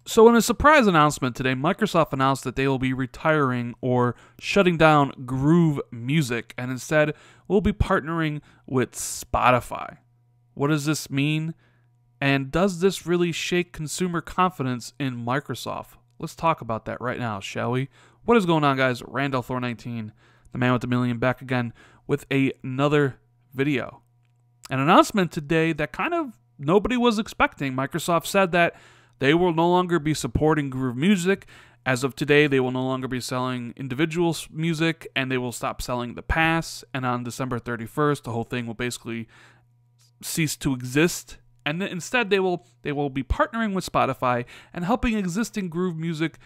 So in a surprise announcement today, Microsoft announced that they will be retiring or shutting down Groove Music and instead will be partnering with Spotify. What does this mean? And does this really shake consumer confidence in Microsoft? Let's talk about that right now, shall we? What is going on, guys? Randall Thor 19, the man with the million, back again with another video. An announcement today that kind of nobody was expecting. Microsoft said that they will no longer be supporting Groove Music. As of today, they will no longer be selling individual music, and they will stop selling the pass. And on December 31st, the whole thing will basically cease to exist. And instead, they will be partnering with Spotify and helping existing Groove Music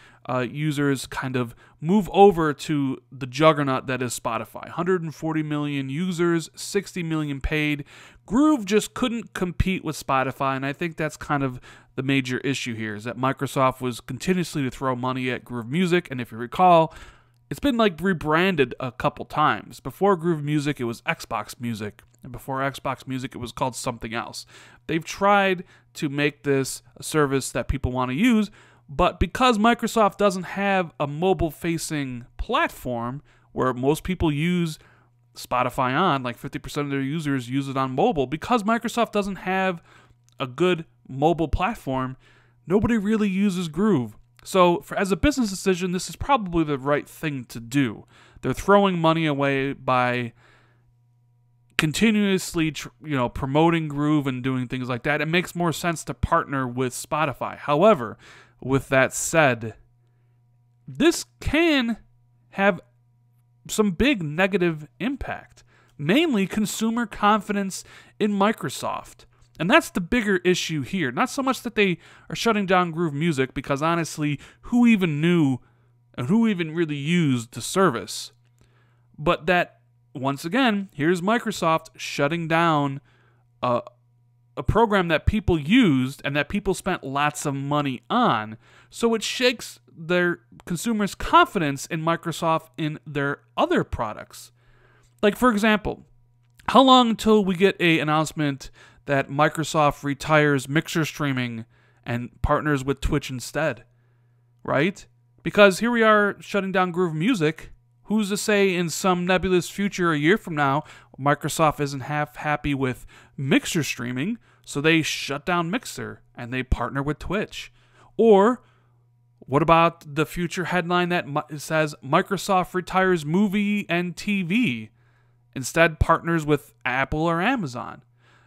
users kind of move over to the juggernaut that is Spotify. 140 million users, 60 million paid. Groove just couldn't compete with Spotify, and I think that's kind of the major issue here, is that Microsoft was continuously to throw money at Groove Music, and if you recall, it's been like rebranded a couple times. Before Groove Music, it was Xbox Music, and before Xbox Music, it was called something else. They've tried to make this a service that people want to use, but because Microsoft doesn't have a mobile-facing platform where most people use Spotify on, like 50% of their users use it on mobile, because Microsoft doesn't have a good mobile platform, nobody really uses Groove. So as a business decision, this is probably the right thing to do. They're throwing money away by continuously promoting Groove and doing things like that. It makes more sense to partner with Spotify. However, with that said, this can have some big negative impact, mainly consumer confidence in Microsoft. And that's the bigger issue here. Not so much that they are shutting down Groove Music, because honestly, who even knew and who even really used the service? But that, once again, here's Microsoft shutting down a program that people used and that people spent lots of money on. So it shakes their consumers' confidence in Microsoft in their other products. Like, for example, how long until we get an announcement that Microsoft retires Mixer streaming and partners with Twitch instead, right? Because here we are shutting down Groove Music. Who's to say in some nebulous future, a year from now, Microsoft isn't half happy with Mixer streaming, so they shut down Mixer and they partner with Twitch? Or what about the future headline that says Microsoft retires movie and TV, instead partners with Apple or Amazon?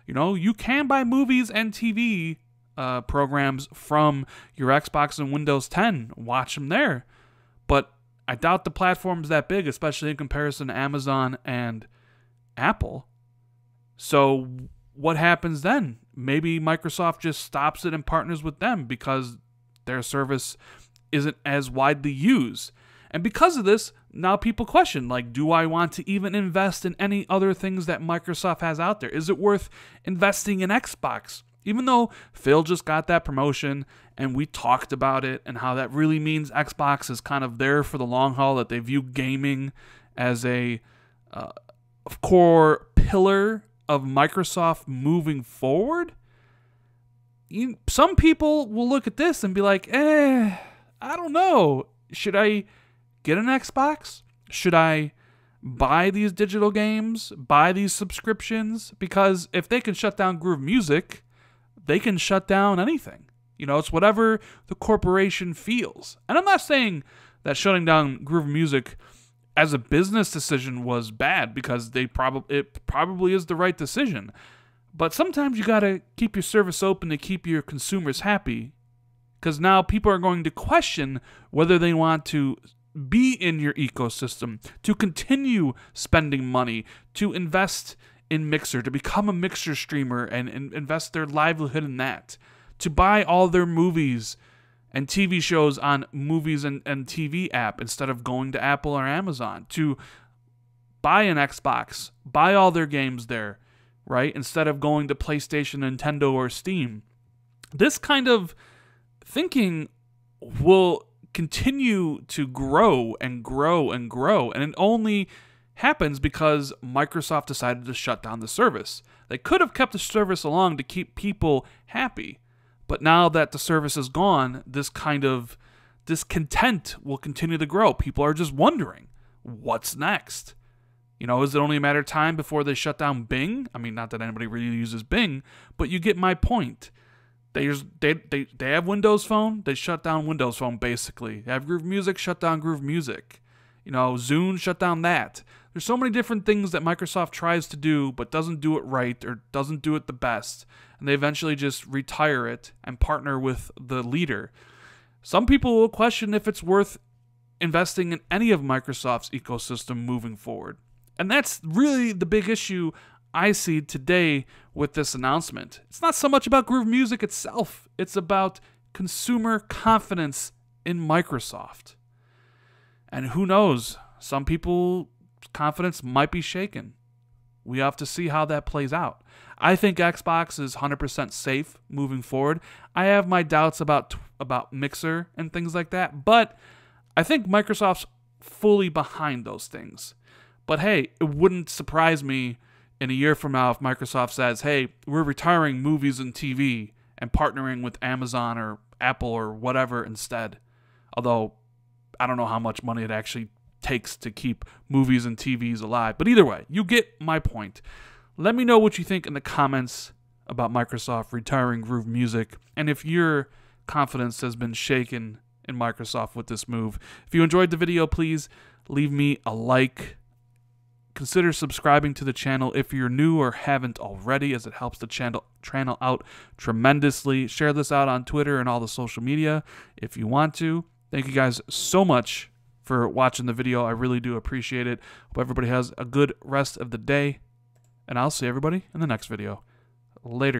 You know, you can buy movies and TV programs from your Xbox and Windows 10. Watch them there. But I doubt the platform's that big, especially in comparison to Amazon and Apple. So what happens then? Maybe Microsoft just stops it and partners with them because their service isn't as widely used. And because of this, now people question, like, do I want to even invest in any other things that Microsoft has out there? Is it worth investing in Xbox? Even though Phil just got that promotion and we talked about it and how that really means Xbox is kind of there for the long haul, that they view gaming as a core pillar of Microsoft moving forward, some people will look at this and be like, I don't know. Should I get an Xbox? Should I buy these digital games, buy these subscriptions? Because if they can shut down Groove Music, they can shut down anything. You know, it's whatever the corporation feels. And I'm not saying that shutting down Groove Music as a business decision was bad, because it probably is the right decision. But sometimes you got to keep your service open to keep your consumers happy, because now people are going to question whether they want to be in your ecosystem, to continue spending money, to invest in Mixer, to become a Mixer streamer and invest their livelihood in that, to buy all their movies and TV shows on movies and TV app instead of going to Apple or Amazon, to buy an Xbox, buy all their games there, right, instead of going to PlayStation, Nintendo, or Steam. This kind of thinking will continue to grow and grow and grow, and it only happens because Microsoft decided to shut down the service. They could have kept the service along to keep people happy, But now that the service is gone, this kind of discontent will continue to grow. People are just wondering, what's next? You know, is it only a matter of time before they shut down Bing? I mean, not that anybody really uses Bing, but you get my point. They have Windows Phone. They shut down Windows Phone, basically. They have Groove Music, shut down Groove Music. You know, Zune, shut down that. There's so many different things that Microsoft tries to do, but doesn't do it right or doesn't do it the best. And they eventually just retire it and partner with the leader. Some people will question if it's worth investing in any of Microsoft's ecosystem moving forward. And that's really the big issue I see today with this announcement. It's not so much about Groove Music itself. It's about consumer confidence in Microsoft. And who knows, some people's confidence might be shaken. We have to see how that plays out. I think Xbox is 100% safe moving forward. I have my doubts about Mixer and things like that, but I think Microsoft's fully behind those things. But hey, it wouldn't surprise me in a year from now if Microsoft says, hey, we're retiring movies and TV and partnering with Amazon or Apple or whatever instead. Although, I don't know how much money it actually takes to keep movies and TVs alive. But either way, you get my point. Let me know what you think in the comments about Microsoft retiring Groove Music, and if your confidence has been shaken in Microsoft with this move. If you enjoyed the video, please leave me a like. Consider subscribing to the channel if you're new or haven't already, as it helps the channel out tremendously. Share this out on Twitter and all the social media if you want to. Thank you guys so much for watching the video. I really do appreciate it. Hope everybody has a good rest of the day, and I'll see everybody in the next video. Later.